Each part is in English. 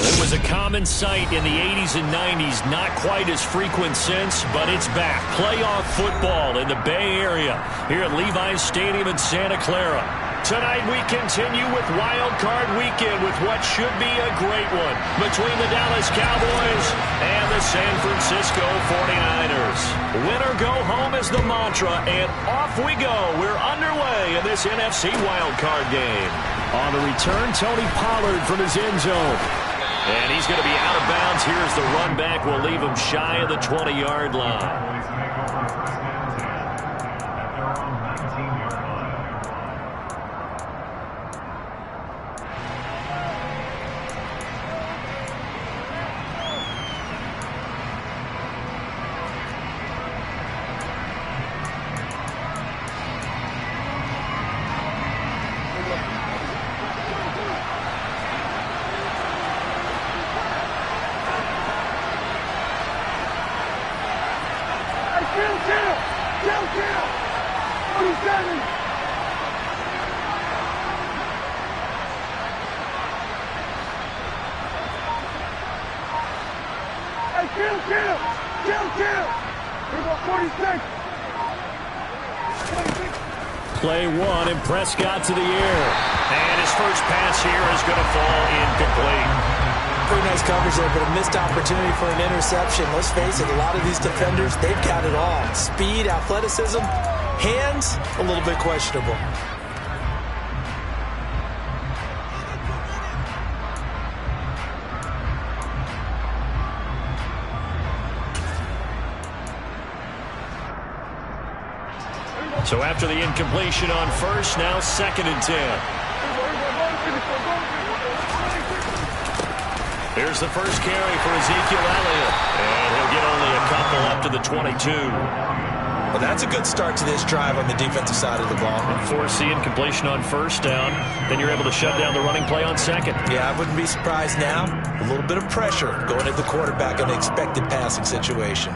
It was a common sight in the 80s and 90s, not quite as frequent since, but it's back. Playoff football in the Bay Area here at Levi's Stadium in Santa Clara. Tonight we continue with Wild Card Weekend with what should be a great one between the Dallas Cowboys and the San Francisco 49ers. Win or go home is the mantra, and off we go. We're underway in this NFC Wild Card game. On the return, Tony Pollard from his end zone. And he's going to be out of bounds. Here's the run back. We'll leave him shy of the 20-yard line. Play one, and Prescott to the air. And his first pass here is going to fall incomplete. Pretty nice coverage there, but a missed opportunity for an interception. Let's face it, a lot of these defenders, they've got it all. Speed, athleticism, hands, a little bit questionable. So after the incompletion on first, now 2nd and 10. Here's the first carry for Ezekiel Elliott. And he'll get only a couple up to the 22. Well, that's a good start to this drive on the defensive side of the ball. And force the incompletion on first down. Then you're able to shut down the running play on second. Yeah, I wouldn't be surprised now. A little bit of pressure going at the quarterback in an expected passing situation.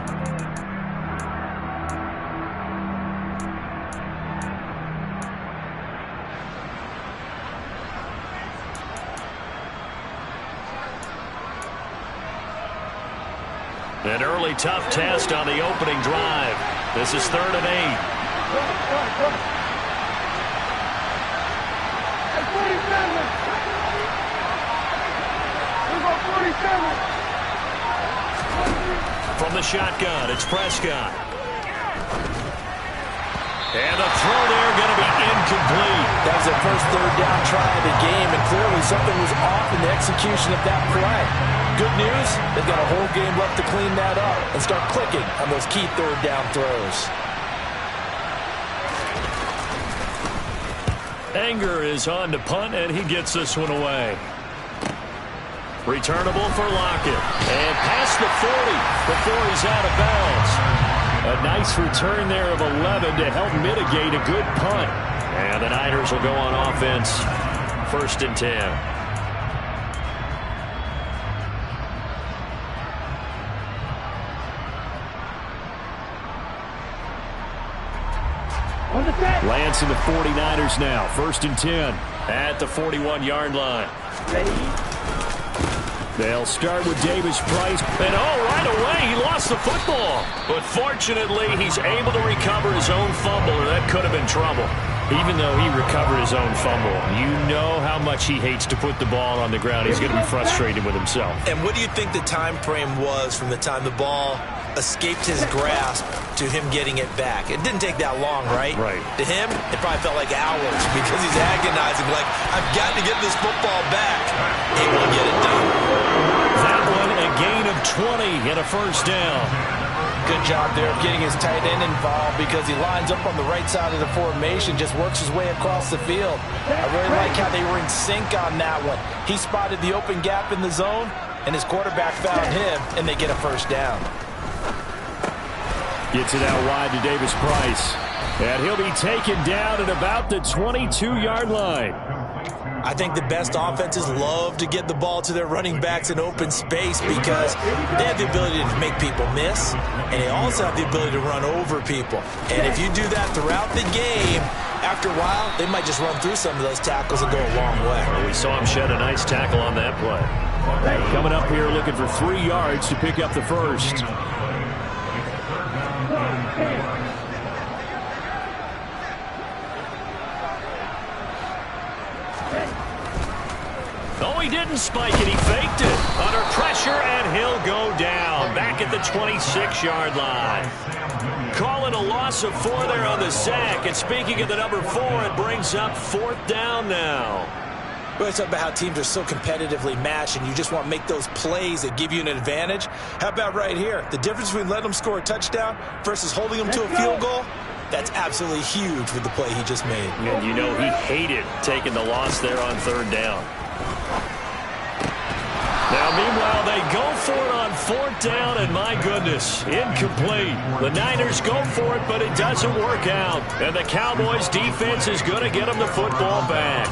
An early tough test on the opening drive. This is 3rd and 8. From the shotgun, it's Prescott. And the throw there going to be incomplete. That was their first 3rd down try of the game, and clearly something was off in the execution of that play. Good news, they've got a whole game left to clean that up and start clicking on those key 3rd down throws. Anger is on to punt, and he gets this one away. Returnable for Lockett. And past the 40 before he's out of bounds. A nice return there of 11 to help mitigate a good punt. And the Niners will go on offense. 1st and 10. Lance and the 49ers now. 1st and 10 at the 41-yard line. They'll start with Davis Price. And right away, he lost the football. But fortunately, he's able to recover his own fumble, or that could have been trouble. Even though he recovered his own fumble, you know how much he hates to put the ball on the ground. He's going to be frustrated with himself. And what do you think the time frame was from the time the ball escaped his grasp to him getting it back? It didn't take that long, right? Right. To him, it probably felt like hours because he's agonizing, like, I've got to get this football back. Able to get it done. That one, a gain of 20 and a 1st down. Good job there of getting his tight end involved because he lines up on the right side of the formation, just works his way across the field. I really like how they were in sync on that one. He spotted the open gap in the zone, and his quarterback found him, and they get a first down. Gets it out wide to Davis Price. And he'll be taken down at about the 22-yard line. I think the best offenses love to get the ball to their running backs in open space because they have the ability to make people miss, and they also have the ability to run over people. And if you do that throughout the game, after a while, they might just run through some of those tackles and go a long way. Well, we saw him shed a nice tackle on that play. Coming up here looking for 3 yards to pick up the first. Oh, he didn't spike it. He faked it. Under pressure, and he'll go down. Back at the 26-yard line. Calling a loss of 4 there on the sack. And speaking of the number 4, it brings up 4th down now. We always talk about how teams are so competitively matched, and you just want to make those plays that give you an advantage. How about right here? The difference between letting them score a touchdown versus holding them to a field goal, that's absolutely huge with the play he just made. And you know he hated taking the loss there on 3rd down. Now, meanwhile, they go for it on 4th down, and my goodness, incomplete. The Niners go for it, but it doesn't work out. And the Cowboys' defense is going to get them the football back.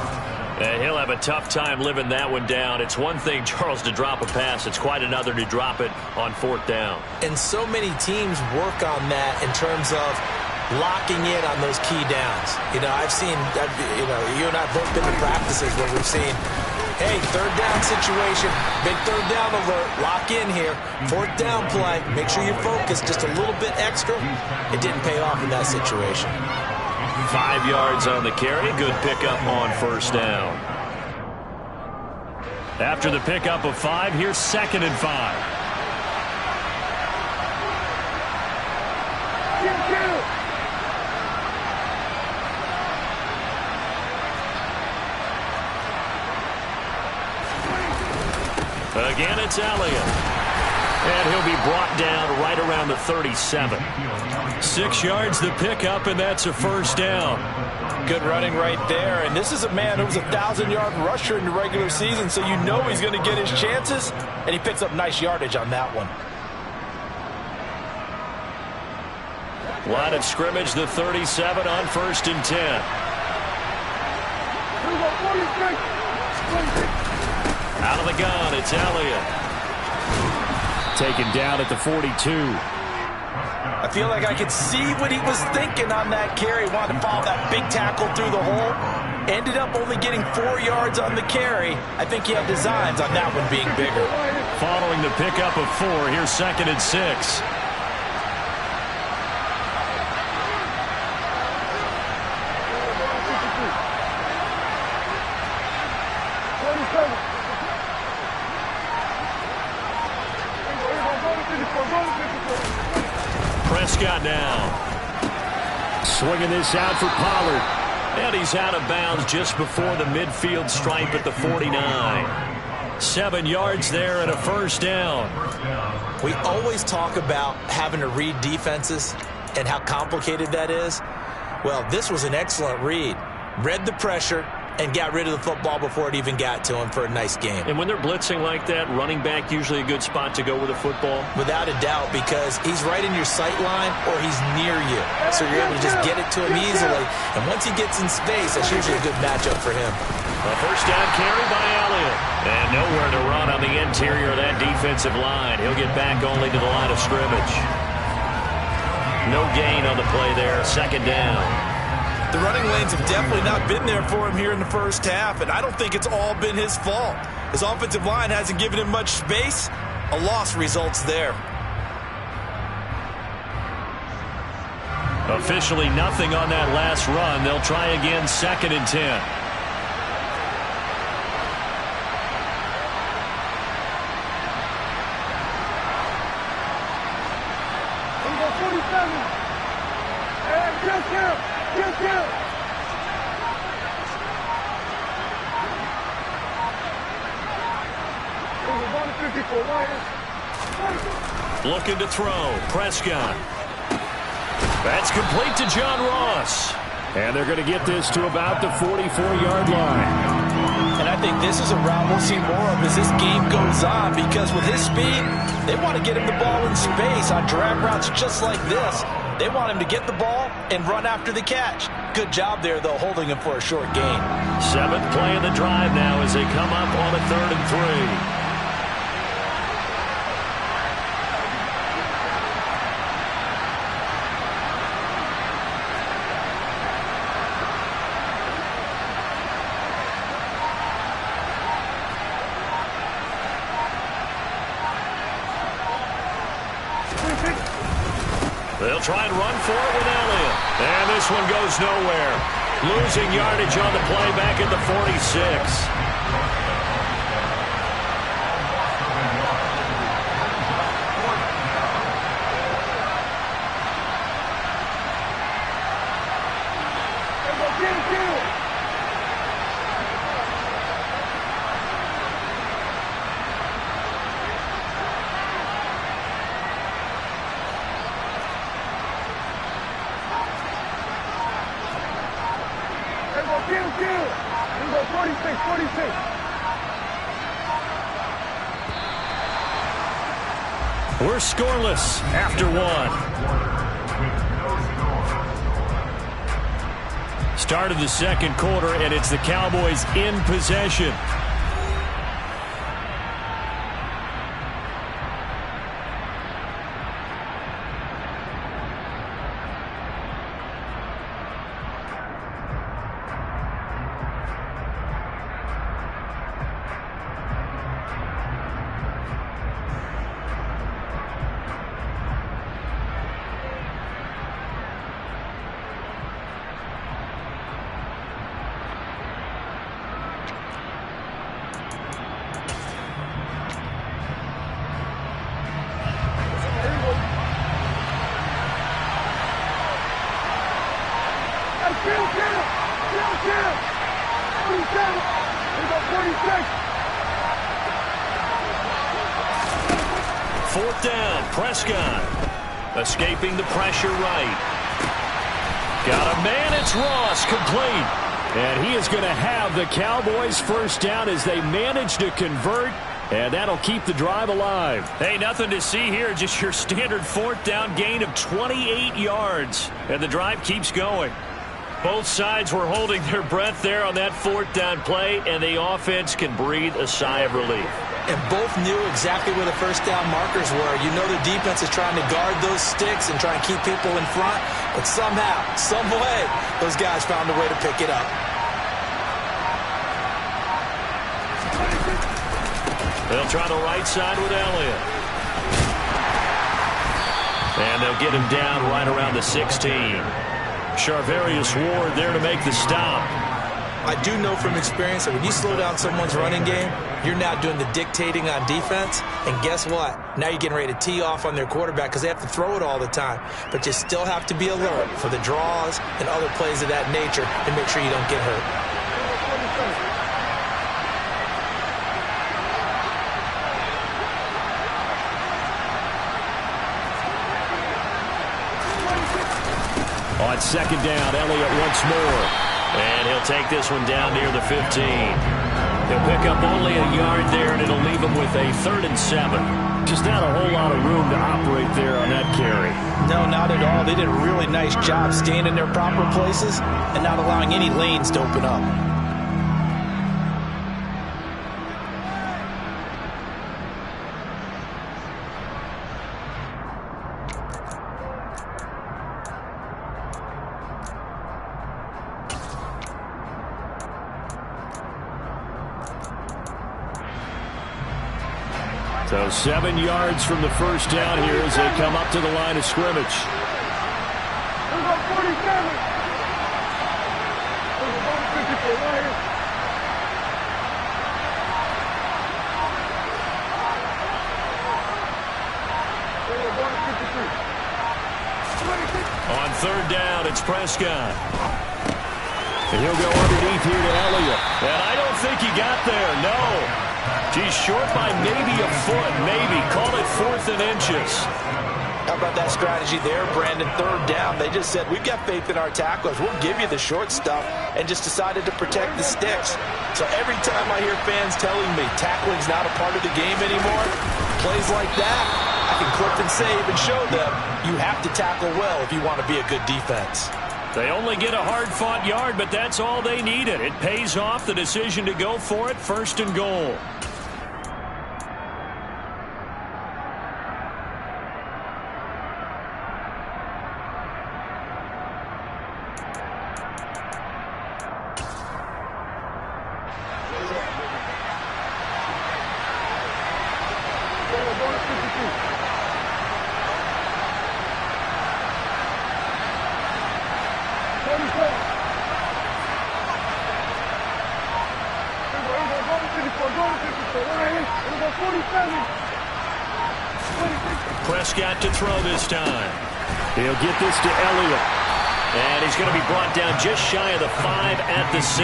And he'll have a tough time living that one down. It's one thing, Charles, to drop a pass. It's quite another to drop it on 4th down. And so many teams work on that in terms of locking in on those key downs. You know, I've seen, you and I have both been to practices where we've seen, hey, 3rd down situation, big 3rd down alert, lock in here, 4th down play, make sure you're focused just a little bit extra. It didn't pay off in that situation. 5 yards on the carry. Good pickup on 1st down. After the pickup of 5, here's 2nd and 5. Again, it's Elliott. And he'll be brought down right around the 37. 6 yards the pickup, and that's a 1st down. Good running right there. And this is a man who was a 1,000-yard rusher in the regular season, so you know he's going to get his chances. And he picks up nice yardage on that one. Line of scrimmage, the 37 on 1st and 10. Out of the gun, it's Elliott. Taken down at the 42. I feel like I could see what he was thinking on that carry. Wanted to follow that big tackle through the hole. Ended up only getting 4 yards on the carry. I think he had designs on that one being bigger. Following the pickup of 4, here's 2nd and 6. Prescott now. Swinging this out for Pollard. And he's out of bounds just before the midfield stripe at the 49. 7 yards there and a 1st down. We always talk about having to read defenses and how complicated that is. Well, this was an excellent read. Read the pressure and got rid of the football before it even got to him for a nice game. And when they're blitzing like that, running back usually a good spot to go with a football? Without a doubt, because he's right in your sight line or he's near you. So you're able to just get it to him easily. And once he gets in space, that's usually a good matchup for him. A 1st down carry by Elliott. And nowhere to run on the interior of that defensive line. He'll get back only to the line of scrimmage. No gain on the play there. 2nd down. The running lanes have definitely not been there for him here in the first half, and I don't think it's all been his fault. His offensive line hasn't given him much space. A loss results there. Officially nothing on that last run. They'll try again, 2nd and 10. Looking to throw. Prescott. That's complete to John Ross. And they're going to get this to about the 44-yard line. And I think this is a route we'll see more of as this game goes on, because with his speed, they want to get him the ball in space on drag routes just like this. They want him to get the ball and run after the catch. Good job there, though, holding him for a short gain. 7th play of the drive now as they come up on a 3rd and 3. They'll try and run for it with Elliott. And this one goes nowhere. Losing yardage on the play back at the 46. We're scoreless after 1. Start of the 2nd quarter, and it's the Cowboys in possession. Fourth down, Prescott. Escaping the pressure right. Got a man, it's Ross, complete. And he is going to have the Cowboys first down as they manage to convert, and that'll keep the drive alive. Hey, nothing to see here, just your standard 4th down gain of 28 yards. And the drive keeps going. Both sides were holding their breath there on that 4th down play, and the offense can breathe a sigh of relief. And both knew exactly where the first down markers were. You know the defense is trying to guard those sticks and try and keep people in front, but somehow, some way, those guys found a way to pick it up. They'll try the right side with Elliott. And they'll get him down right around the 16. Charvarius Ward there to make the stop. I do know from experience that when you slow down someone's running game, you're now doing the dictating on defense. And guess what? Now you're getting ready to tee off on their quarterback because they have to throw it all the time. But you still have to be alert for the draws and other plays of that nature and make sure you don't get hurt. On 2nd down, Elliott once more. And he'll take this one down near the 15. He'll pick up only a yard there, and it'll leave him with a 3rd and 7. Just not a whole lot of room to operate there on that carry. No, not at all. They did a really nice job staying in their proper places and not allowing any lanes to open up. So 7 yards from the first down here as they come up to the line of scrimmage. On 3rd down, it's Prescott. And he'll go underneath here to Elliott. And I don't think he got there, no. He's short by maybe a foot, maybe. Call it 4th and inches. How about that strategy there, Brandon? Third down, they just said, we've got faith in our tacklers. We'll give you the short stuff, and just decided to protect the sticks. So every time I hear fans telling me tackling's not a part of the game anymore, plays like that, I can clip and save and show them you have to tackle well if you want to be a good defense. They only get a hard-fought yard, but that's all they needed. It pays off the decision to go for it, 1st and goal. Prescott to throw this time. He'll get this to Elliott. And he's going to be brought down just shy of the 5 at the 6.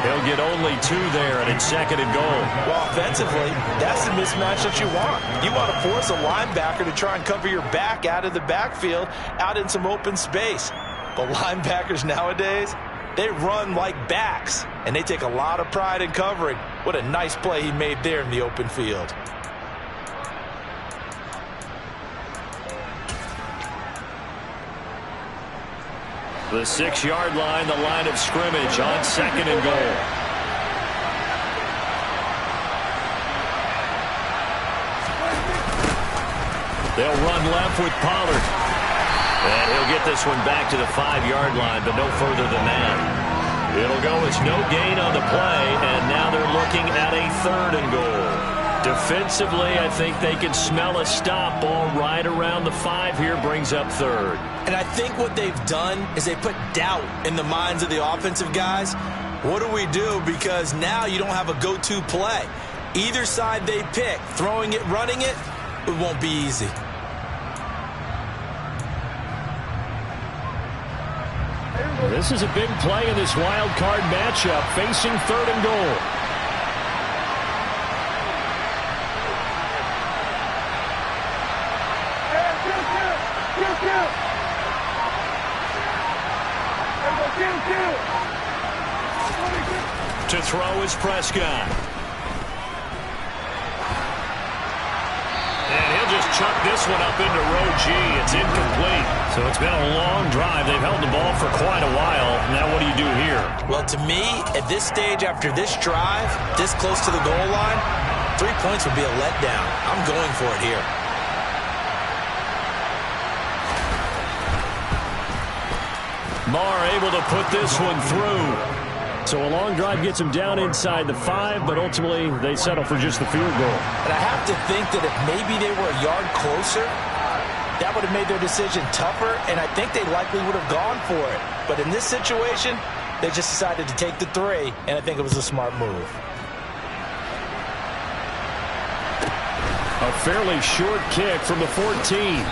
He'll get only 2 there, and it's 2nd and goal. Well, offensively, that's the mismatch that you want. You want to force a linebacker to try and cover your back out of the backfield, out in some open space. But linebackers nowadays, they run like backs, and they take a lot of pride in covering. What a nice play he made there in the open field. The 6-yard line, the line of scrimmage on 2nd and goal. They'll run left with Pollard. And he'll get this one back to the 5-yard line, but no further than that. It'll go as no gain on the play, and now they're looking at a 3rd and goal. Defensively, I think they can smell a stop. Ball right around the 5 here, brings up 3rd. And I think what they've done is they put doubt in the minds of the offensive guys. What do we do? Because now you don't have a go-to play. Either side they pick, throwing it, running it, it won't be easy. This is a big play in this wild card matchup, facing 3rd and goal. To throw is Prescott. And he'll just chuck this one up into row G. It's incomplete. So it's been a long drive. They've held the ball for quite a while. Now what do you do here? Well, to me, at this stage, after this drive, this close to the goal line, 3 points would be a letdown. I'm going for it here. Marr able to put this one through. So a long drive gets them down inside the 5, but ultimately they settle for just the field goal. And I have to think that if maybe they were a yard closer, that would have made their decision tougher, and I think they likely would have gone for it. But in this situation, they just decided to take the 3, and I think it was a smart move. A fairly short kick from the 14.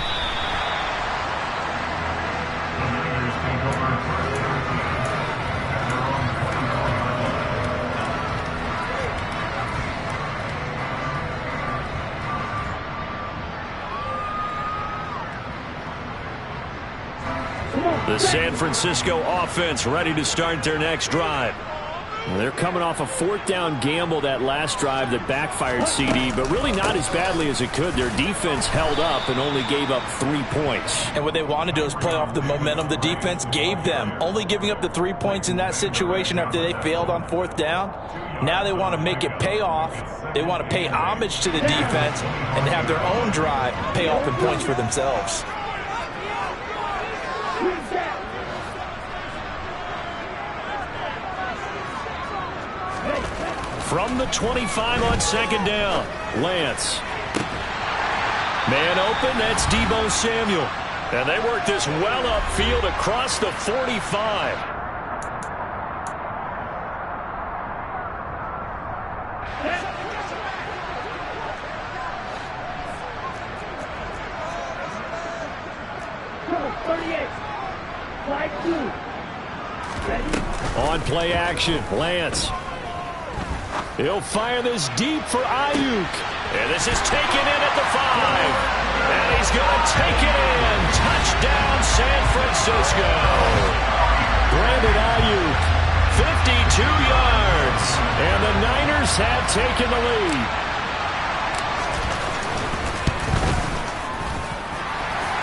The San Francisco offense ready to start their next drive. Well, they're coming off a 4th down gamble that last drive that backfired, CD, but really not as badly as it could. Their defense held up and only gave up 3 points. And what they want to do is play off the momentum the defense gave them. Only giving up the 3 points in that situation after they failed on 4th down. Now they want to make it pay off. They want to pay homage to the defense and have their own drive pay off in points for themselves. From the 25 on 2nd down, Lance. Man open, that's Deebo Samuel. And they work this well upfield across the 45. On play action, Lance. He'll fire this deep for Ayuk. And this is taken in at the 5. And he's going to take it in. Touchdown, San Francisco. Brandon Ayuk, 52 yards. And the Niners have taken the lead.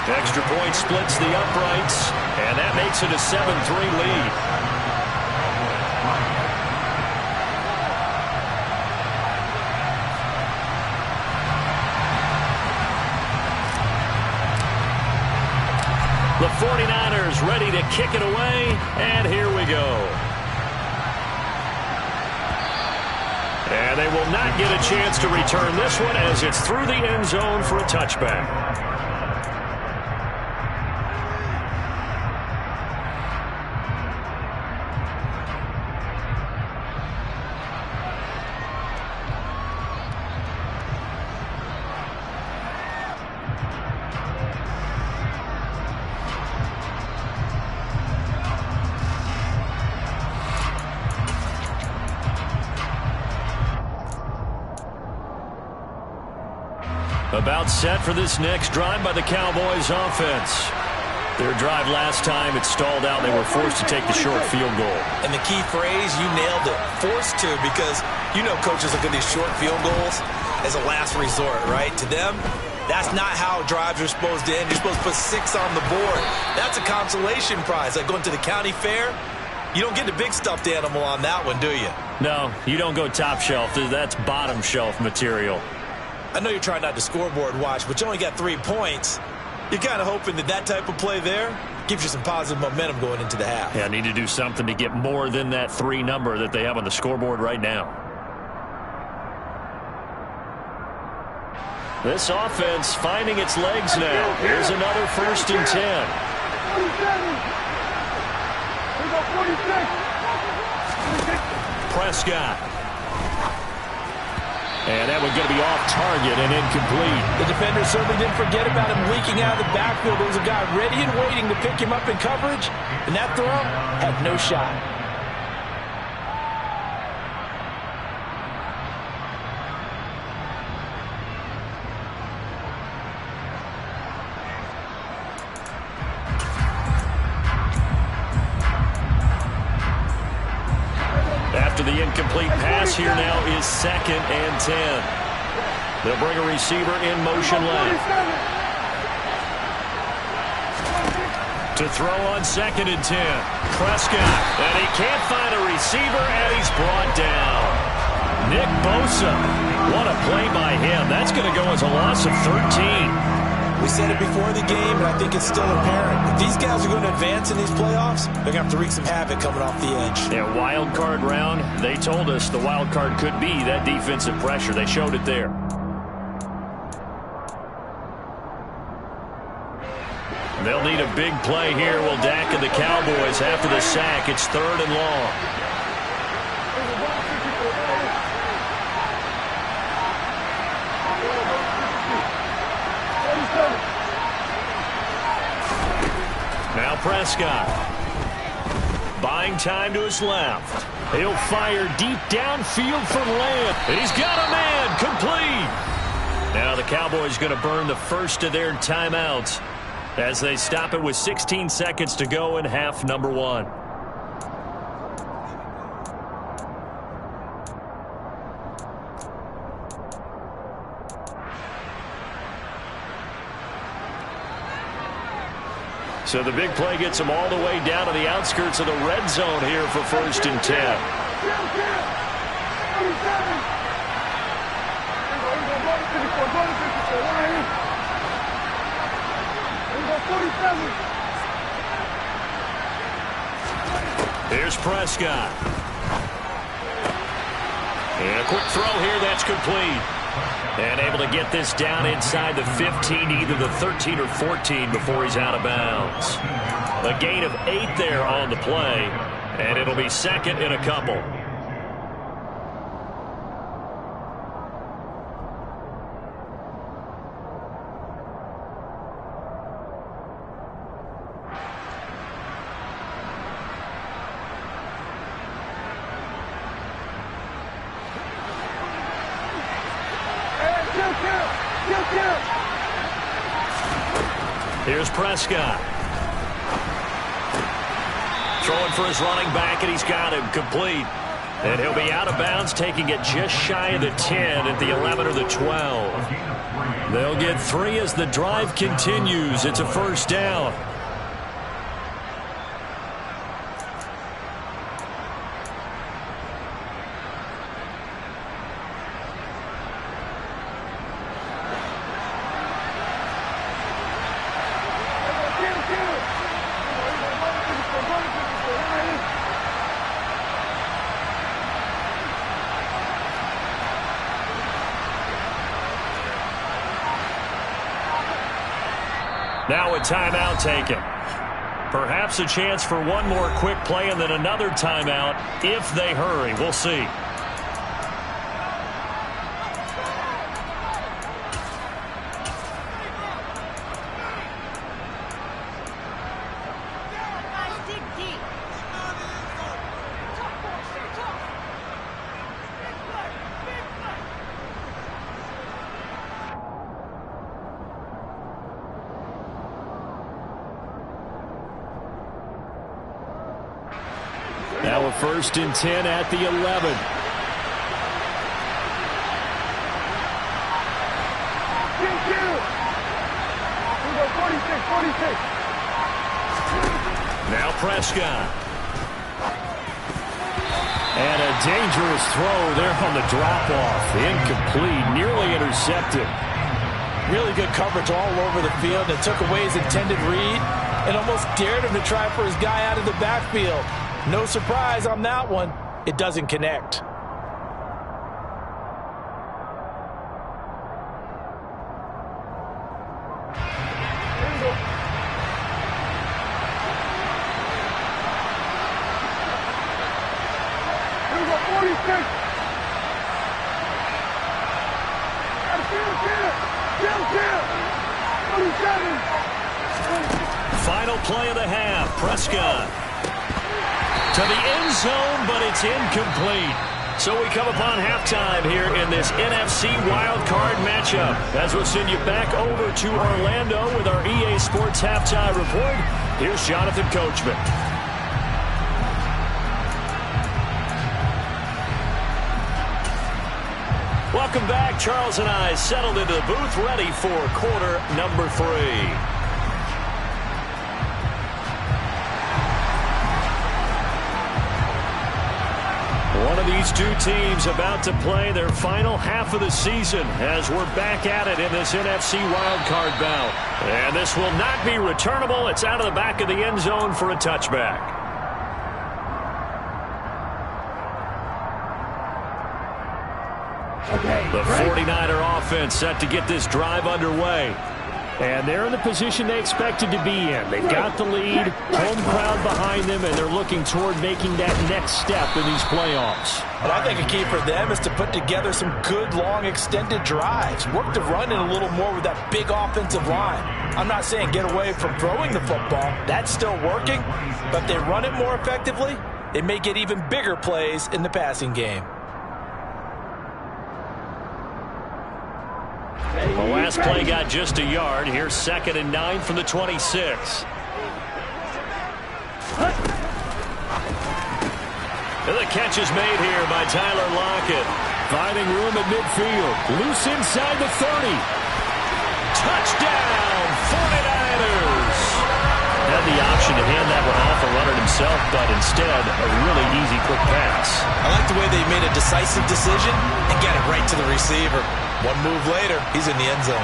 Extra point splits the uprights, and that makes it a 7-3 lead. The 49ers ready to kick it away, and here we go. And they will not get a chance to return this one as it's through the end zone for a touchback. About set for this next drive by the Cowboys offense. Their drive last time, it stalled out. They were forced to take the short field goal. And the key phrase, you nailed it, forced to, because you know coaches look at these short field goals as a last resort, right? To them, that's not how drives are supposed to end. You're supposed to put 6 on the board. That's a consolation prize. Like going to the county fair, you don't get the big stuffed animal on that one, do you? No, you don't go top shelf. That's bottom shelf material. I know you're trying not to scoreboard watch, but you only got 3 points. You're kind of hoping that that type of play there gives you some positive momentum going into the half. Yeah, need to do something to get more than that 3 number that they have on the scoreboard right now. This offense finding its legs now. Here's another 1st and 10. Prescott. And that one's going to be off target and incomplete. The defender certainly didn't forget about him leaking out of the backfield. There was a guy ready and waiting to pick him up in coverage, and that throw had no shot. After the incomplete pass, here now is 2nd and 10. They'll bring a receiver in motion left. To throw on 2nd and 10. Prescott, and he can't find a receiver, and he's brought down. Nick Bosa, what a play by him. That's going to go as a loss of 13. We said it before the game, and I think it's still apparent. If these guys are going to advance in these playoffs, they're going to have to wreak some havoc coming off the edge. Yeah, wild card round. They told us the wild card could be that defensive pressure. They showed it there. They'll need a big play here. Will Dak and the Cowboys after the sack. It's 3rd and long. Now Prescott. Buying time to his left. He'll fire deep downfield from Lamb. And he's got a man complete. Now the Cowboys going to burn the first of their timeouts as they stop it with 16 seconds to go in half number 1. So the big play gets them all the way down to the outskirts of the red zone here for 1st and 10. Here's Prescott. And a quick throw here, that's complete. And able to get this down inside the 15, either the 13 or 14 before he's out of bounds. A gain of 8 there on the play, and it'll be 2nd and a couple. Here's Prescott. Throwing for his running back, and he's got him complete. And he'll be out of bounds, taking it just shy of the 10 at the 11 or the 12. They'll get 3 as the drive continues. It's a first down. Now a timeout taken. Perhaps a chance for one more quick play and then another timeout if they hurry. We'll see. Now a 1st and 10 at the 11. Now Prescott. And a dangerous throw there on the drop-off. Incomplete, nearly intercepted. Really good coverage all over the field. It took away his intended read and almost dared him to try for his guy out of the backfield. No surprise on that one. It doesn't connect. Final play of the half. Prescott to the end zone, but it's incomplete. So we come upon halftime here in this NFC wildcard matchup. As we'll send you back over to Orlando with our EA Sports Halftime Report, here's Jonathan Coachman. Welcome back. Charles and I settled into the booth, ready for quarter number 3. One of these two teams about to play their final half of the season as we're back at it in this NFC wildcard bout. And this will not be returnable. It's out of the back of the end zone for a touchback. The 49er offense set to get this drive underway. And they're in the position they expected to be in. They've got the lead, home crowd behind them, and they're looking toward making that next step in these playoffs. But I think a key for them is to put together some good, long, extended drives. Work the run in a little more with that big offensive line. I'm not saying get away from throwing the football. That's still working. But if they run it more effectively, they may get even bigger plays in the passing game. The last play got just a yard. Here's 2nd and 9 from the 26. And the catch is made here by Tyler Lockett. Finding room at midfield. Loose inside the 30. Touchdown, 49ers. Had the option to hand that one off and run it himself, but instead, a really easy, quick pass. I like the way they made a decisive decision and get it right to the receiver. One move later, he's in the end zone.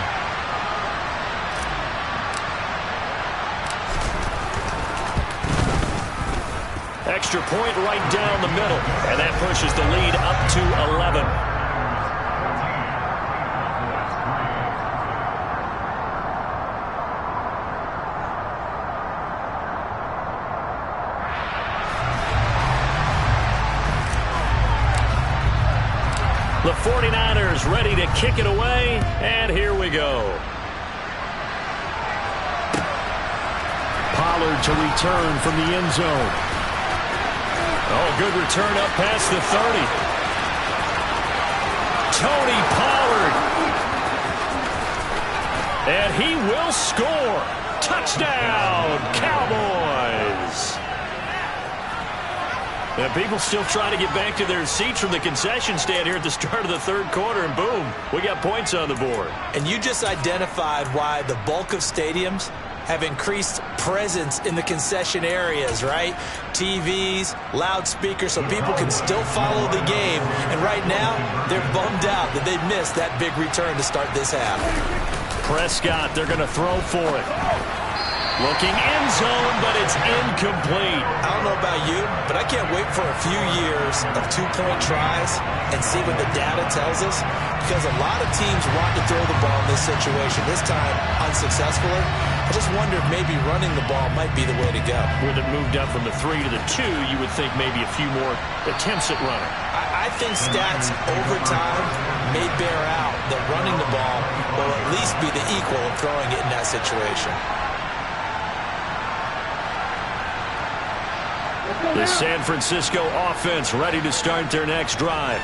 Extra point right down the middle, and that pushes the lead up to 11. The 49ers ready to kick it away, and here we go. Pollard to return from the end zone. Oh, good return up past the 30. Tony Pollard. And he will score. Touchdown, Cowboys! And people still trying to get back to their seats from the concession stand here at the start of the third quarter, and boom, we got points on the board. And you just identified why the bulk of stadiums have increased presence in the concession areas, right? TVs, loudspeakers, so people can still follow the game. And right now, they're bummed out that they missed that big return to start this half. Prescott, they're going to throw for it. Looking end zone, but it's incomplete. I don't know about you, but I can't wait for a few years of two-point tries and see what the data tells us, because a lot of teams want to throw the ball in this situation, this time unsuccessfully. I just wonder if maybe running the ball might be the way to go. With it moved up from the 3 to the 2, you would think maybe a few more attempts at running. I think stats over time may bear out that running the ball will at least be the equal of throwing it in that situation. The San Francisco offense ready to start their next drive.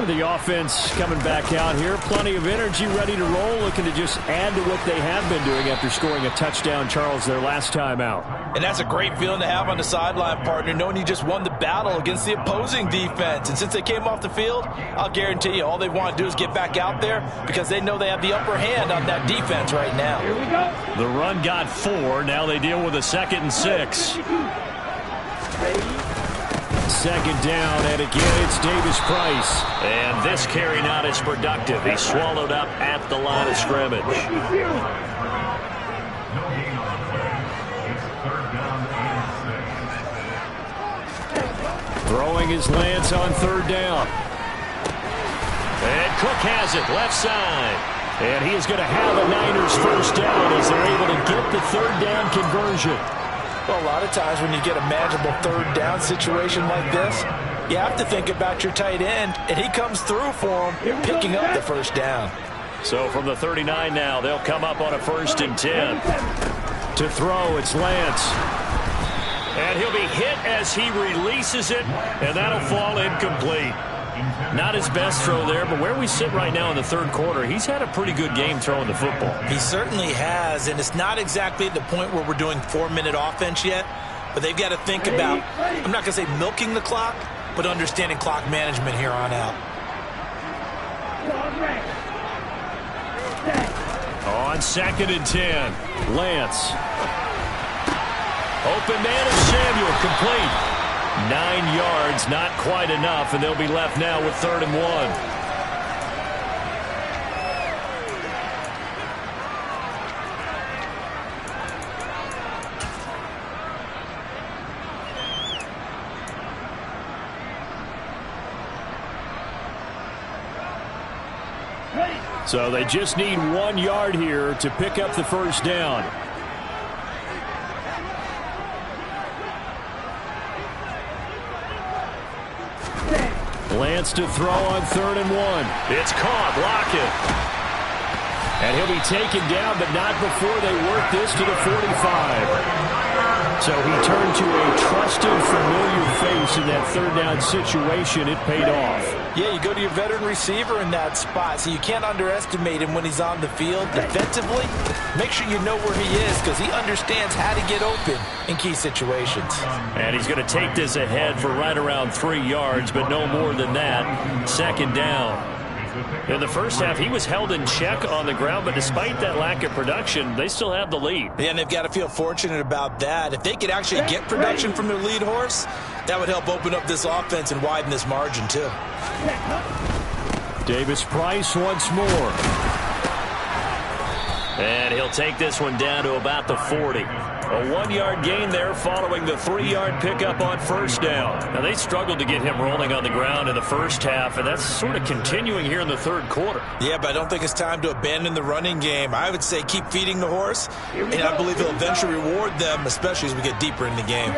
The offense coming back out here. Plenty of energy, ready to roll, looking to just add to what they have been doing after scoring a touchdown, Charles, their last time out. And that's a great feeling to have on the sideline, partner, knowing you just won the battle against the opposing defense. And since they came off the field, I'll guarantee you all they want to do is get back out there because they know they have the upper hand on that defense right now. Here we go. The run got 4. Now they deal with a 2nd and 6. Second down, and again it's Davis Price. And this carry not as productive. He's swallowed up at the line of scrimmage. Throwing his Lance on 3rd down. And Cook has it, left side. And he is going to have a Niners first down as they're able to get the 3rd down conversion. Well, a lot of times when you get a manageable 3rd down situation like this, you have to think about your tight end, and he comes through for him, picking up the 1st down. So from the 39 now, they'll come up on a 1st and 10. To throw, it's Lance. And he'll be hit as he releases it, and that'll fall incomplete. Not his best throw there, but where we sit right now in the 3rd quarter, he's had a pretty good game throwing the football. He certainly has, and it's not exactly at the point where we're doing 4-minute offense yet, but they've got to think about, I'm not going to say milking the clock, but understanding clock management here on out. On 2nd and 10, Lance. open man is Samuel, complete. 9 yards, not quite enough, and they'll be left now with 3rd and 1. So they just need 1 yard here to pick up the first down. Lance to throw on 3rd and 1. It's caught, Lockett. And he'll be taken down, but not before they work this to the 45. So he turned to a trusted, familiar face in that 3rd down situation. It paid off. Yeah, you go to your veteran receiver in that spot, so you can't underestimate him when he's on the field. Defensively, make sure you know where he is because he understands how to get open in key situations. And he's going to take this ahead for right around 3 yards, but no more than that. 2nd down. In the first half, he was held in check on the ground, but despite that lack of production, they still have the lead. Yeah, and they've got to feel fortunate about that. If they could actually get production from their lead horse, that would help open up this offense and widen this margin, too. Davis Price once more. And he'll take this one down to about the 40. A 1-yard gain there following the 3-yard pickup on 1st down. Now, they struggled to get him rolling on the ground in the first half, and that's sort of continuing here in the 3rd quarter. Yeah, but I don't think it's time to abandon the running game. I would say keep feeding the horse, and I believe he'll eventually reward them, especially as we get deeper in the game.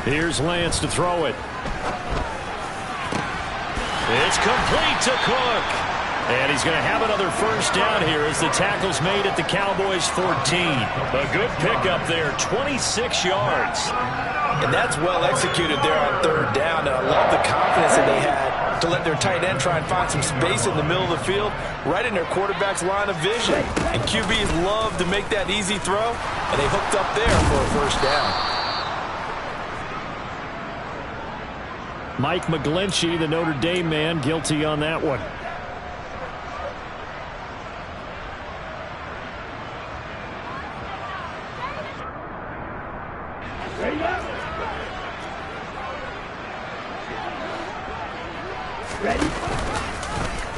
Here's Lance to throw it. It's complete to Cook. And he's going to have another first down here as the tackle's made at the Cowboys' 14. A good pickup there, 26 yards. And that's well executed there on 3rd down. And I love the confidence that they had to let their tight end try and find some space in the middle of the field, right in their quarterback's line of vision. And QBs love to make that easy throw, and they hooked up there for a first down. Mike McGlinchey, the Notre Dame man, guilty on that one.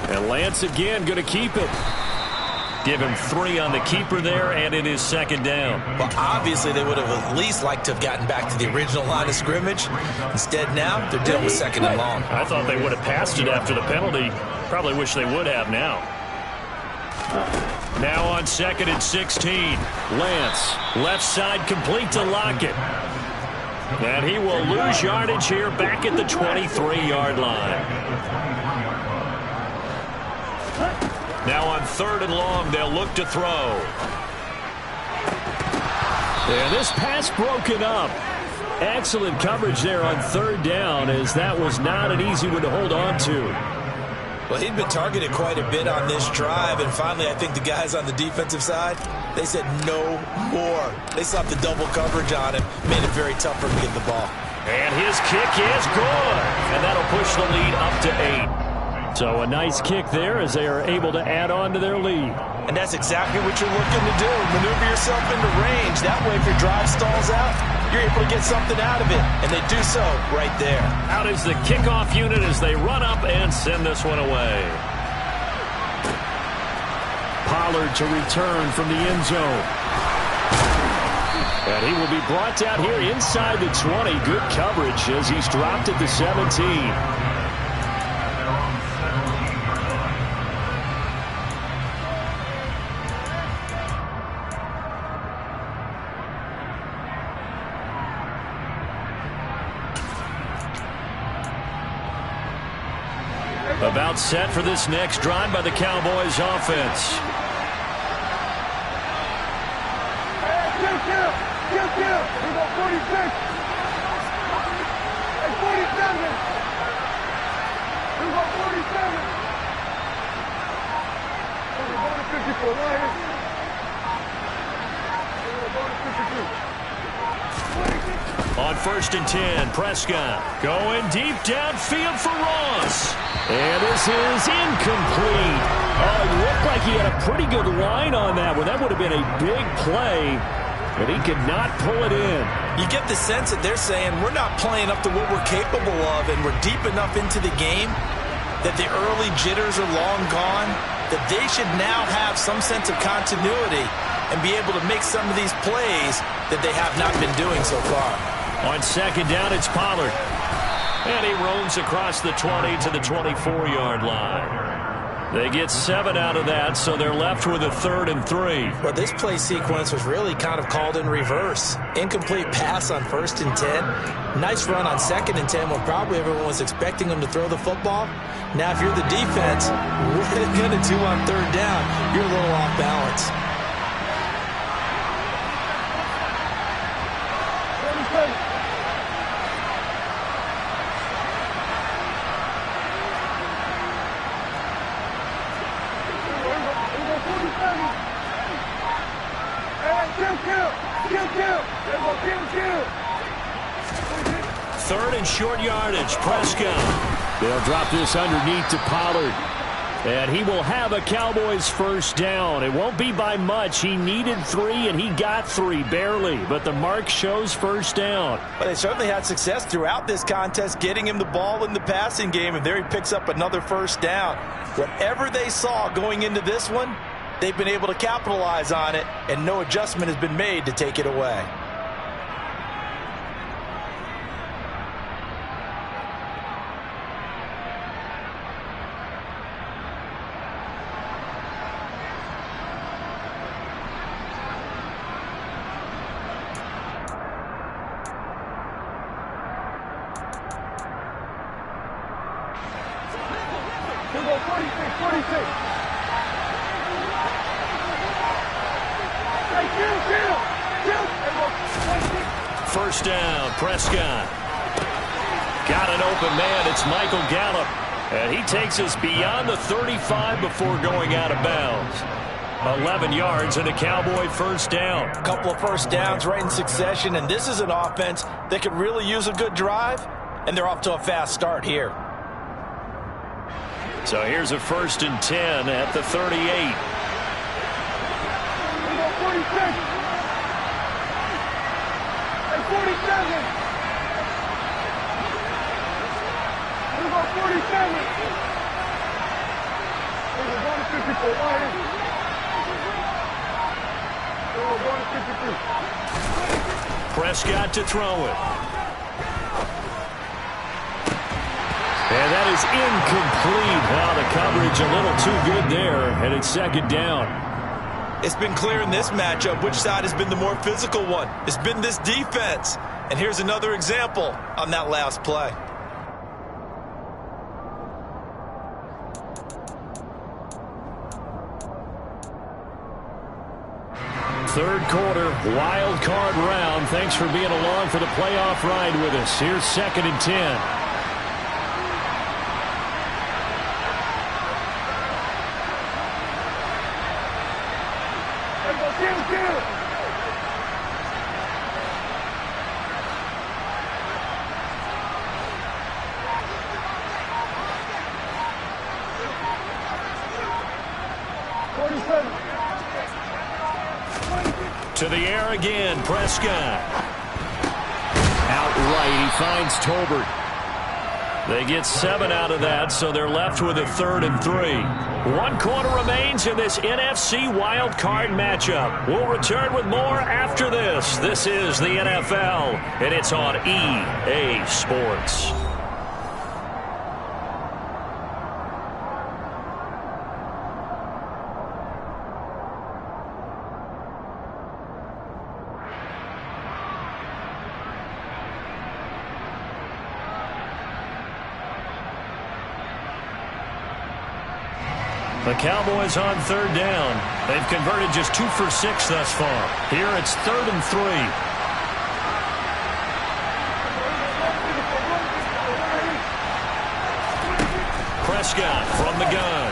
And Lance again going to keep it. Give him 3 on the keeper there, and it is second down. Well, obviously they would have at least liked to have gotten back to the original line of scrimmage. Instead now, they're dealing with second and long. I thought they would have passed it after the penalty. Probably wish they would have now. Now on second and 16. Lance, left side complete to Lockett. And he will lose yardage here back at the 23-yard line. Now on third and long, they'll look to throw. And this pass broken up. Excellent coverage there on third down, as that was not an easy one to hold on to. Well, he'd been targeted quite a bit on this drive, and finally I think the guys on the defensive side, they said no more. They slapped the double coverage on him, made it very tough for him to get the ball. And his kick is good, and that'll push the lead up to 8. So a nice kick there as they are able to add on to their lead. And that's exactly what you're looking to do. Maneuver yourself into range. That way, if your drive stalls out, you're able to get something out of it. And they do so right there. Out is the kickoff unit as they run up and send this one away. Pollard to return from the end zone. And he will be brought down here inside the 20. Good coverage as he's dropped at the 17. About set for this next drive by the Cowboys offense. On first and 10, Prescott going deep downfield for Ross. And this is incomplete. Oh, it looked like he had a pretty good line on that one. That would have been a big play, but he could not pull it in. You get the sense that they're saying we're not playing up to what we're capable of, and we're deep enough into the game that the early jitters are long gone, that they should now have some sense of continuity and be able to make some of these plays that they have not been doing so far. On second down, it's Pollard. And he roams across the 20 to the 24-yard line. They get 7 out of that, so they're left with a 3rd and 3. Well, this play sequence was really kind of called in reverse. Incomplete pass on first and 10. Nice run on second and 10 when probably everyone was expecting them to throw the football. Now, if you're the defense, what are they going to do on third down? You're a little off balance. Third and short yardage, Prescott. They'll drop this underneath to Pollard. And he will have a Cowboys first down. It won't be by much. He needed 3, and he got 3, barely. But the mark shows first down. But they certainly had success throughout this contest, getting him the ball in the passing game, and there he picks up another first down. Whatever they saw going into this one, they've been able to capitalize on it, and no adjustment has been made to take it away. First down, Prescott. Got an open man. It's Michael Gallup. And he takes us beyond the 35 before going out of bounds. 11 yards and a Cowboy first down. A couple of first downs right in succession, and this is an offense that could really use a good drive, and they're off to a fast start here. So here's a 1st and 10 at the 38. 47. 47. Prescott to throw it. And that is incomplete. Well, the coverage a little too good there, and it's 2nd down. It's been clear in this matchup which side has been the more physical one. It's been this defense. And here's another example on that last play. Third quarter, wild card round. Thanks for being along for the playoff ride with us. Here's 2nd and 10. To the air again, Prescott. Outright, he finds Tolbert. They get 7 out of that, so they're left with a 3rd and 3. 1 quarter remains in this NFC wild card matchup. We'll return with more after this. This is the NFL, and it's on EA Sports. The Cowboys on 3rd down. They've converted just 2 for 6 thus far. Here it's 3rd and 3. Prescott from the gun.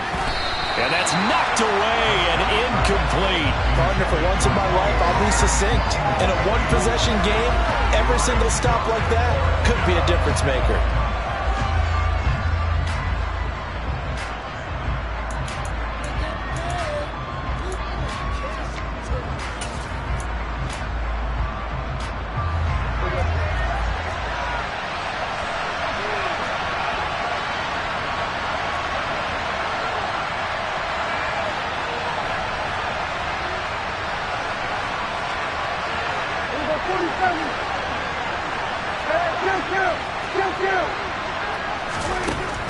And that's knocked away and incomplete. Partner, for once in my life, I'll be succinct. In a one-possession game, every single stop like that could be a difference maker.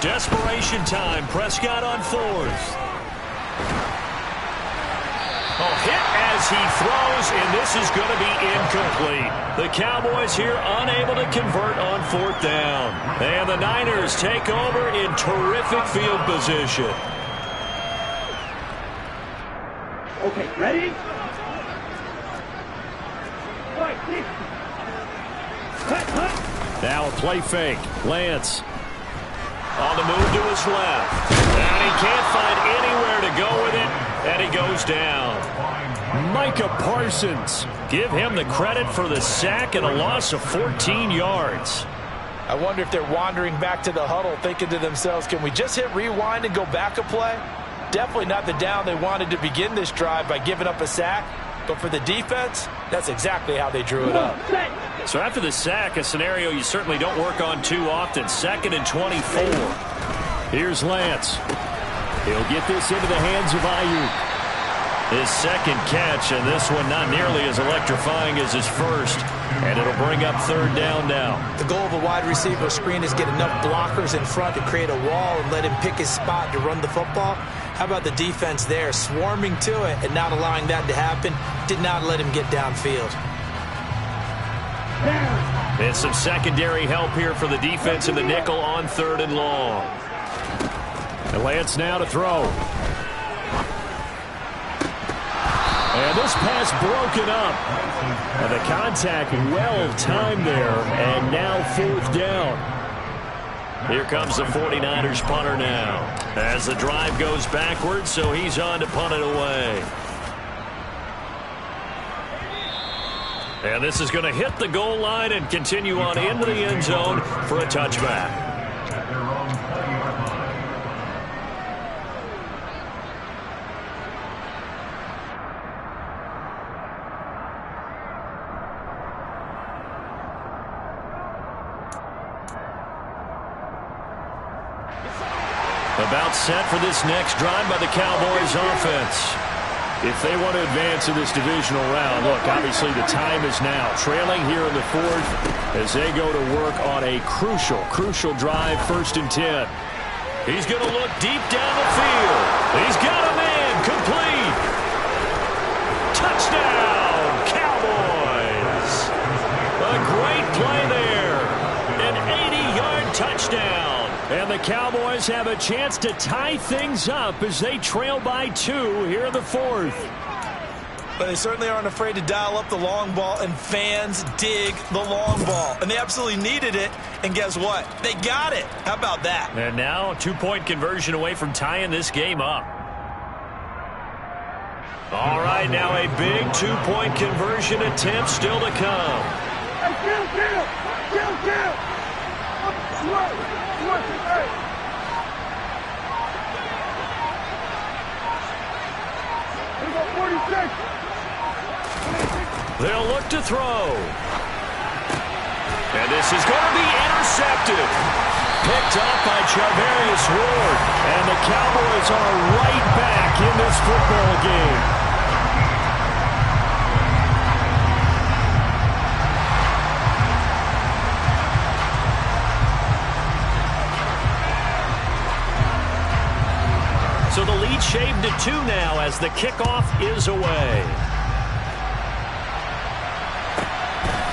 Desperation time. Prescott on 4th. Oh, hit as he throws, and this is going to be incomplete. The Cowboys here unable to convert on 4th down. And the Niners take over in terrific field position. Okay, ready? Now a play fake. Lance on the move to his left. And he can't find anywhere to go with it, and he goes down. Micah Parsons. Give him the credit for the sack and a loss of 14 yards. I wonder if they're wandering back to the huddle thinking to themselves, can we just hit rewind and go back a play? Definitely not the down they wanted to begin this drive by giving up a sack. But for the defense, that's exactly how they drew it up. So after the sack, a scenario you certainly don't work on too often. 2nd and 24. Here's Lance. He'll get this into the hands of Ayuk. His 2nd catch, and this one not nearly as electrifying as his first. And it'll bring up 3rd down now. The goal of a wide receiver screen is get enough blockers in front to create a wall and let him pick his spot to run the football. How about the defense there, swarming to it and not allowing that to happen? Did not let him get downfield. And some secondary help here for the defense in the nickel on 3rd and long. And Lance now to throw. And this pass broken up. And the contact well timed there. And now 4th down. Here comes the 49ers punter now. As the drive goes backwards, so he's on to punt it away. And this is going to hit the goal line and continue on into the end zone for a touchback. About set for this next drive by the Cowboys offense. If they want to advance in this divisional round, look, obviously the time is now. Trailing here in the fourth as they go to work on a crucial drive, 1st and 10. He's going to look deep down the field. He's got a man, complete. Touchdown, Cowboys. A great play there. An 80-yard touchdown. And the Cowboys have a chance to tie things up as they trail by 2 here in the fourth. But they certainly aren't afraid to dial up the long ball, and fans dig the long ball. And they absolutely needed it, and guess what? They got it. How about that? And now a 2-point conversion away from tying this game up. All right, now a big 2-point conversion attempt still to come. Kill. They'll look to throw. And this is going to be intercepted. Picked up by Charvarius Ward. And the Cowboys are right back in this football game. So the lead shaved to 2 now as the kickoff is away.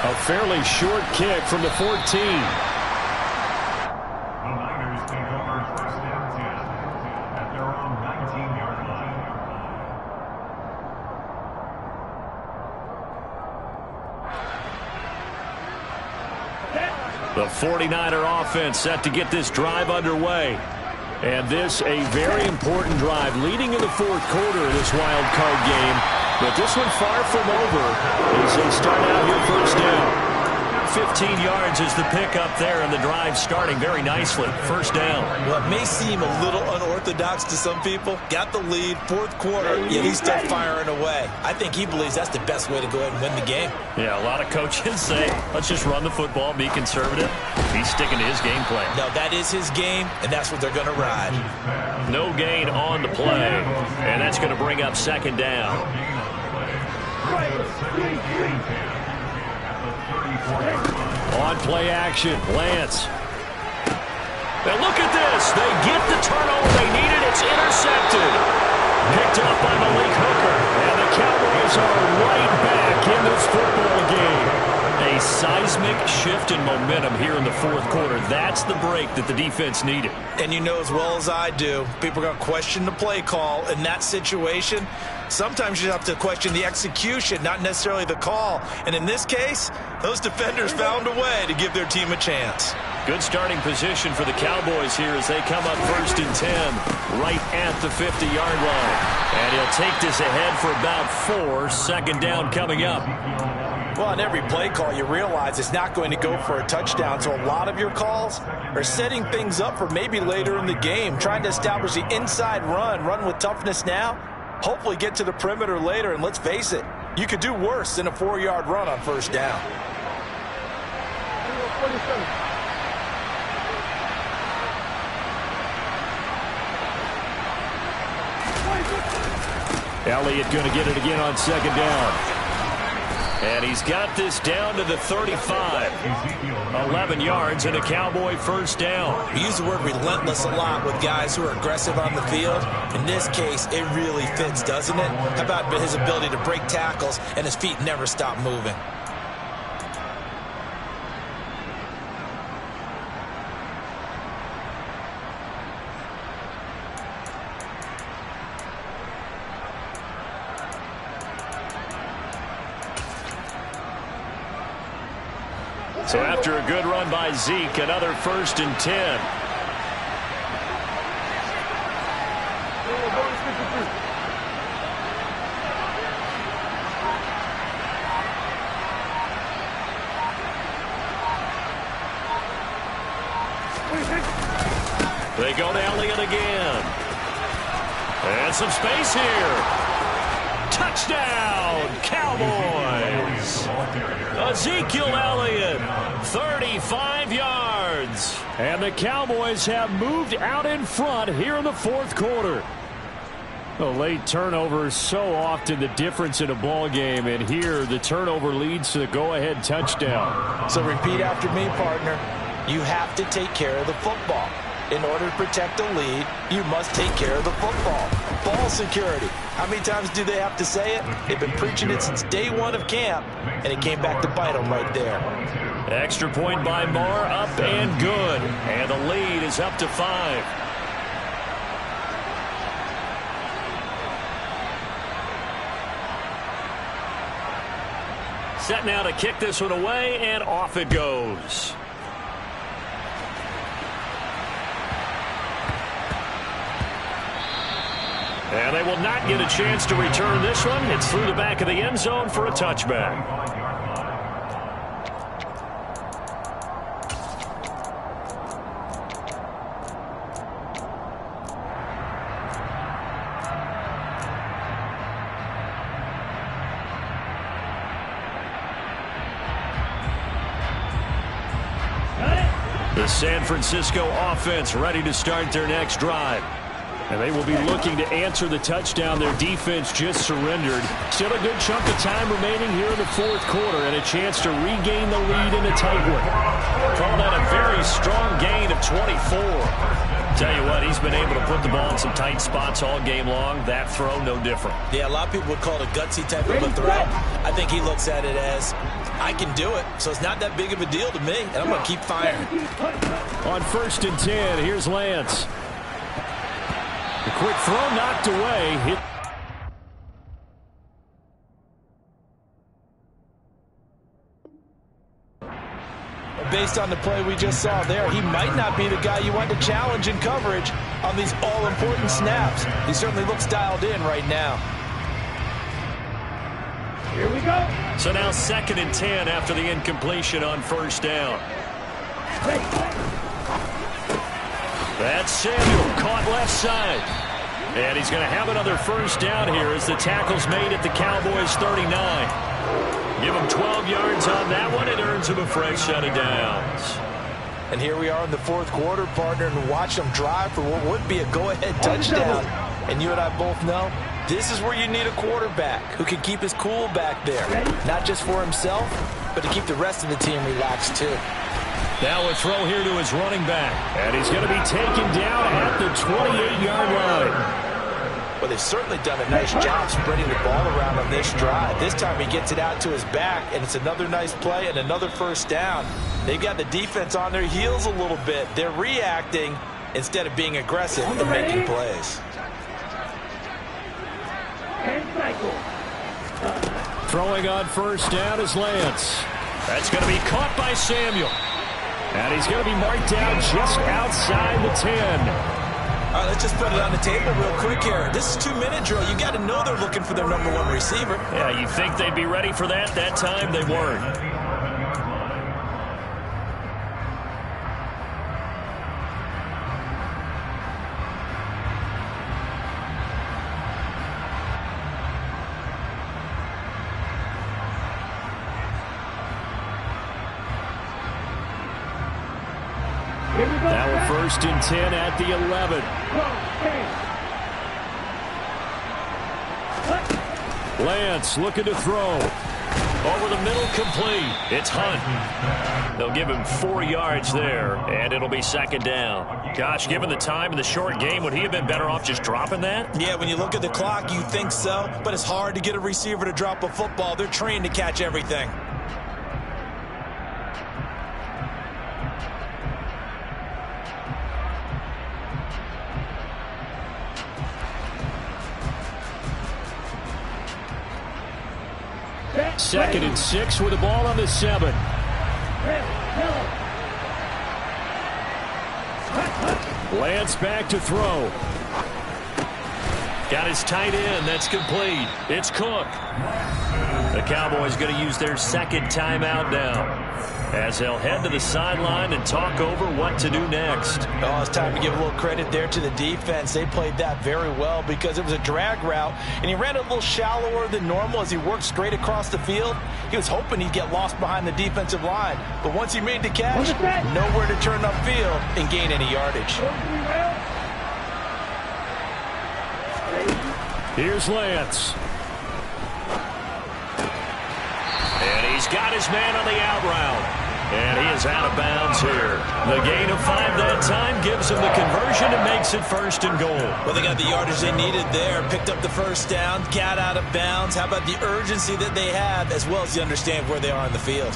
A fairly short kick from the 14. The Niners take over 1st and 10 at their own 19-yard line. The 49er offense set to get this drive underway. And this a very important drive leading in the fourth quarter of this wild card game. But this one far from over as they start out here 1st down. 15 yards is the pickup there, and the drive starting very nicely. 1st down. Well, it may seem a little unorthodox to some people. Got the lead, 4th quarter, yet he's still firing away. I think he believes that's the best way to go ahead and win the game. Yeah, a lot of coaches say, let's just run the football, be conservative. He's sticking to his game plan. No, that is his game, and that's what they're going to ride. No gain on the play, and that's going to bring up 2nd down. On play action, Lance. Now look at this. They get the turnover they needed. It's intercepted. Picked up by Malik Hooker. And the Cowboys are right back in this football game. A seismic shift in momentum here in the fourth quarter. That's the break that the defense needed. And you know as well as I do, people are going to question the play call in that situation. Sometimes you have to question the execution, not necessarily the call. And in this case, those defenders found a way to give their team a chance. Good starting position for the Cowboys here as they come up 1st and 10 right at the 50-yard line. And he'll take this ahead for about 4. 2nd down coming up. Well, on every play call, you realize it's not going to go for a touchdown. So a lot of your calls are setting things up for maybe later in the game, trying to establish the inside run with toughness now, hopefully get to the perimeter later. And let's face it, you could do worse than a 4-yard run on 1st down. Elliott going to get it again on 2nd down. And he's got this down to the 35. 11 yards and a Cowboy 1st down. We use the word relentless a lot with guys who are aggressive on the field. In this case, it really fits, doesn't it? How about his ability to break tackles and his feet never stop moving? So after a good run by Zeke, another 1st and 10. They go to Elliott again. And some space here. Touchdown, Cowboys. Ezekiel Elliott, 35 yards. And the Cowboys have moved out in front here in the fourth quarter. The late turnovers so often the difference in a ball game, and here the turnover leads to the go-ahead touchdown. So repeat after me, partner. You have to take care of the football. In order to protect a lead, you must take care of the football. Ball security. How many times do they have to say it? They've been preaching it since day one of camp, and it came back to bite them right there. Extra point by Moore, up and good. And the lead is up to 5. Set now to kick this one away, and off it goes. And they will not get a chance to return this one. It's through the back of the end zone for a touchback. The San Francisco offense ready to start their next drive. And they will be looking to answer the touchdown their defense just surrendered. Still a good chunk of time remaining here in the fourth quarter and a chance to regain the lead in a tight one. Call that a very strong gain of 24. Tell you what, he's been able to put the ball in some tight spots all game long. That throw, no different. Yeah, a lot of people would call it a gutsy type of a throw. I think he looks at it as, I can do it, so it's not that big of a deal to me, and I'm going to keep firing. On 1st and 10, here's Lance. The quick throw knocked away. Based on the play we just saw there, he might not be the guy you want to challenge in coverage on these all-important snaps. He certainly looks dialed in right now. Here we go. So now 2nd and 10 after the incompletion on 1st down. That's Samuel, caught left side. And he's going to have another 1st down here as the tackle's made at the Cowboys 39. Give him 12 yards on that one. It earns him a fresh set of downs. And here we are in the fourth quarter, partner, and watch them drive for what would be a go-ahead touchdown. And you and I both know this is where you need a quarterback who can keep his cool back there. Not just for himself, but to keep the rest of the team relaxed too. Now a throw here to his running back. And he's going to be taken down at the 28-yard line. Well, they've certainly done a nice job spreading the ball around on this drive. This time he gets it out to his back, and it's another nice play and another 1st down. They've got the defense on their heels a little bit. They're reacting instead of being aggressive and making plays. Throwing on 1st down is Lance. That's going to be caught by Samuel. And he's going to be marked down just outside the 10. All right, let's just put it on the table real quick here. This is 2-minute drill. You got to know they're looking for their number 1 receiver. Yeah, you think they'd be ready for that? That time they weren't. Now 1st and 10 at the 11. Lance looking to throw. Over the middle, complete. It's Hunt. They'll give him 4 yards there, and it'll be 2nd down. Gosh, given the time in the short game, would he have been better off just dropping that? Yeah, when you look at the clock, you think so, but it's hard to get a receiver to drop a football. They're trained to catch everything. Second and 6 with the ball on the 7. Lance back to throw. Got his tight end. That's complete. It's Cook. The Cowboys going to use their 2nd timeout now. as they'll head to the sideline and talk over what to do next. Oh, it's time to give a little credit there to the defense. They played that very well because it was a drag route, and he ran it a little shallower than normal as he worked straight across the field. He was hoping he'd get lost behind the defensive line, but once he made the catch, nowhere to turn upfield and gain any yardage. Here's Lance. And he's got his man on the out route. And he is out of bounds here. The gain of 5 that time gives him the conversion and makes it 1st and goal. Well, they got the yardage they needed there. Picked up the 1st down, got out of bounds. How about the urgency that they have, as well as the understanding where they are on the field?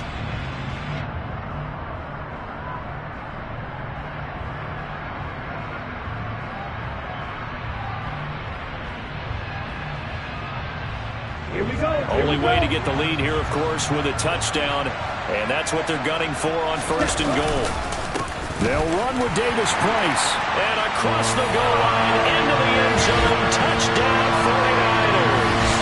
Here we go. Only way to get the lead here, of course, with a touchdown. And that's what they're gunning for on 1st and goal. They'll run with Davis Price. And across the goal line, into the end zone. Touchdown, 49ers.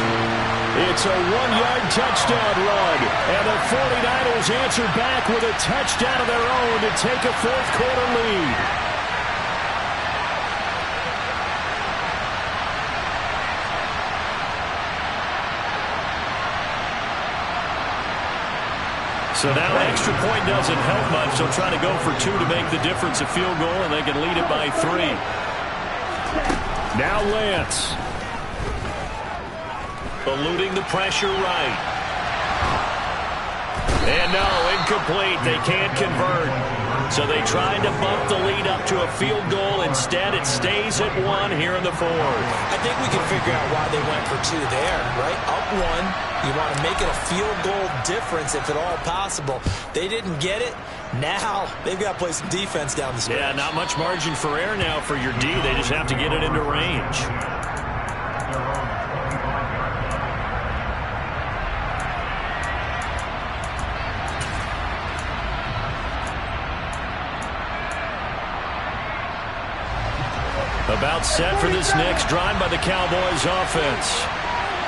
It's a 1-yard touchdown run. And the 49ers answer back with a touchdown of their own to take a 4th quarter lead. So now extra point doesn't help much. They'll try to go for 2 to make the difference a field goal, and they can lead it by 3. Now Lance. Eluding the pressure right. And no, incomplete. They can't convert. So they tried to bump the lead up to a field goal. Instead, it stays at 1 here in the 4th. I think we can figure out why they went for 2 there, right? Up 1. You want to make it a field goal difference if at all possible. They didn't get it. Now they've got to play some defense down the stretch. Yeah, not much margin for error now for your D. They just have to get it into range. About set for this next drive by the Cowboys offense.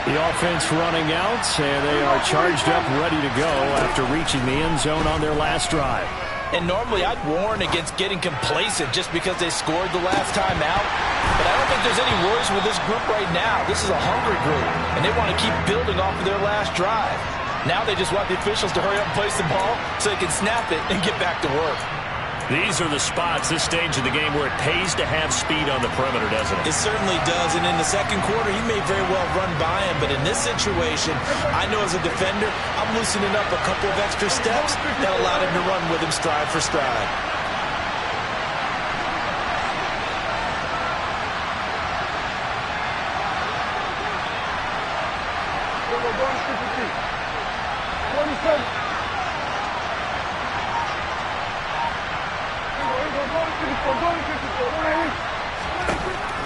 The offense running out, and they are charged up, ready to go after reaching the end zone on their last drive. And normally I'd warn against getting complacent just because they scored the last time out. But I don't think there's any worries with this group right now. This is a hungry group, and they want to keep building off of their last drive. Now they just want the officials to hurry up and place the ball so they can snap it and get back to work. These are the spots, this stage of the game, where it pays to have speed on the perimeter, doesn't it? It certainly does, and in the 2nd quarter, he may very well run by him, but in this situation, I know as a defender, I'm loosening up a couple of extra steps that allowed him to run with him stride for stride.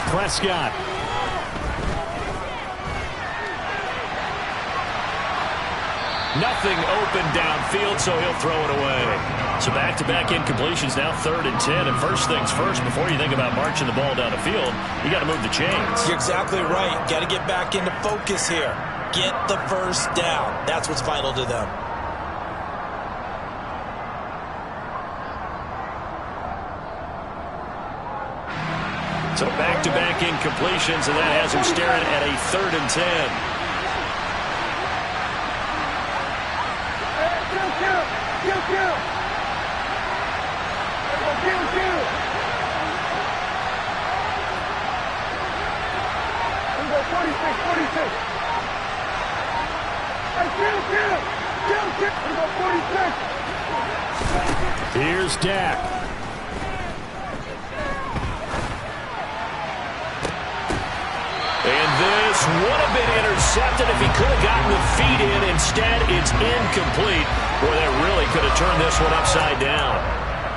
Prescott. Nothing open downfield, so he'll throw it away. So back-to-back incompletions, now 3rd and 10. And first things first, before you think about marching the ball down the field, you got to move the chains. You're exactly right. Got to get back into focus here. Get the 1st down. That's what's vital to them. So back-to-back incompletions, and that has him staring at a 3rd and 10. Here's Dak. And this would have been intercepted if he could have gotten the feet in. Instead, it's incomplete. Boy, that really could have turned this one upside down.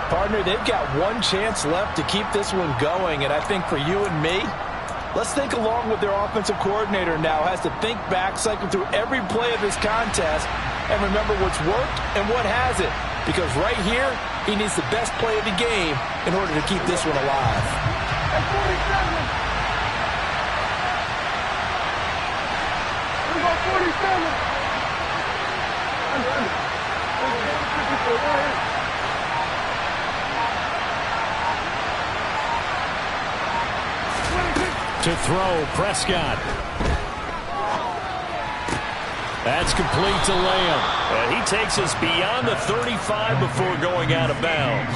Partner, they've got one chance left to keep this one going, and I think for you and me, let's think along with their offensive coordinator now. Has to think back, cycle through every play of this contest, and remember what's worked and what hasn't. Because right here, he needs the best play of the game in order to keep this one alive. We got 47. To throw, Prescott. That's complete to Lamb. And he takes us beyond the 35 before going out of bounds.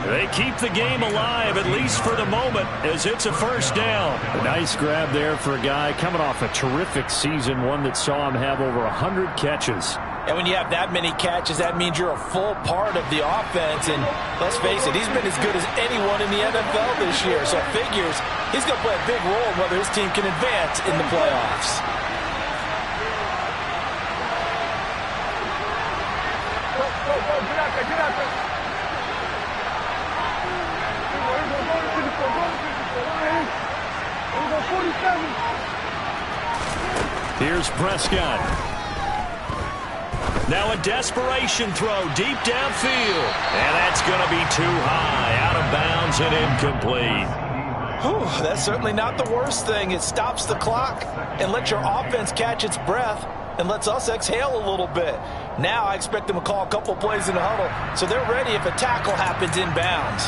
They keep the game alive, at least for the moment, as it's a first down. A nice grab there for a guy coming off a terrific season, one that saw him have over 100 catches. And when you have that many catches, that means you're a full part of the offense. And let's face it, he's been as good as anyone in the NFL this year. So it figures he's going to play a big role in whether his team can advance in the playoffs. Here's Prescott. Now a desperation throw deep downfield. And that's going to be too high, out of bounds and incomplete. Whew, that's certainly not the worst thing. It stops the clock and lets your offense catch its breath and lets us exhale a little bit. Now I expect them to call a couple plays in the huddle so they're ready if a tackle happens inbounds.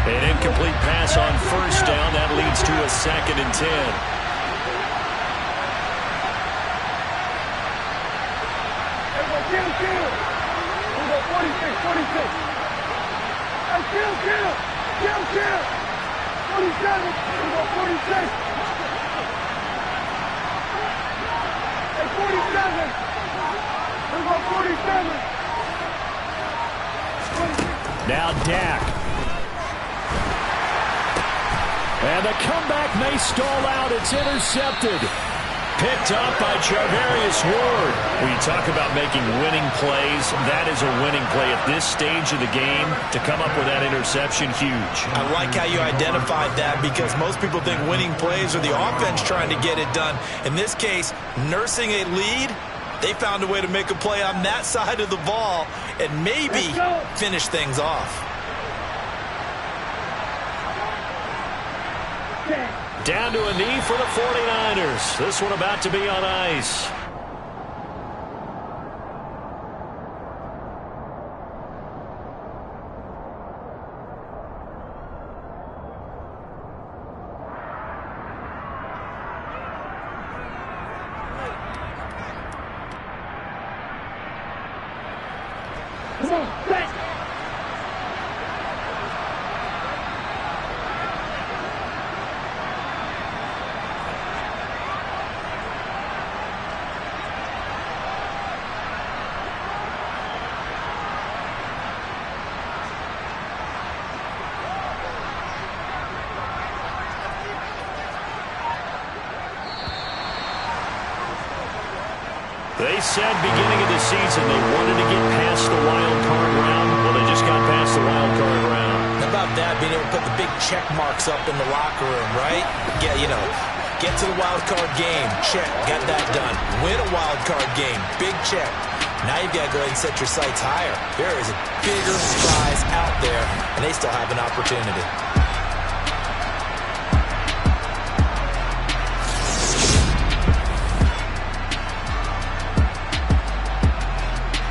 An incomplete pass on first down. That leads to a 2nd and 10. Now Dak. And the comeback may stall out. It's intercepted. Picked up by Charvarius Ward. When you talk about making winning plays, that is a winning play at this stage of the game. To come up with that interception, huge. I like how you identified that because most people think winning plays are the offense trying to get it done. In this case, nursing a lead, they found a way to make a play on that side of the ball and maybe finish things off. Down to a knee for the 49ers. This one about to be on ice. They said beginning of the season they wanted to get past the wild card round. Well, they just got past the wild card round. How about that, being able to put the big check marks up in the locker room, right? Get to the wild card game, check, got that done. Win a wild card game, big check. Now you've got to go ahead and set your sights higher. There is a bigger prize out there, and they still have an opportunity.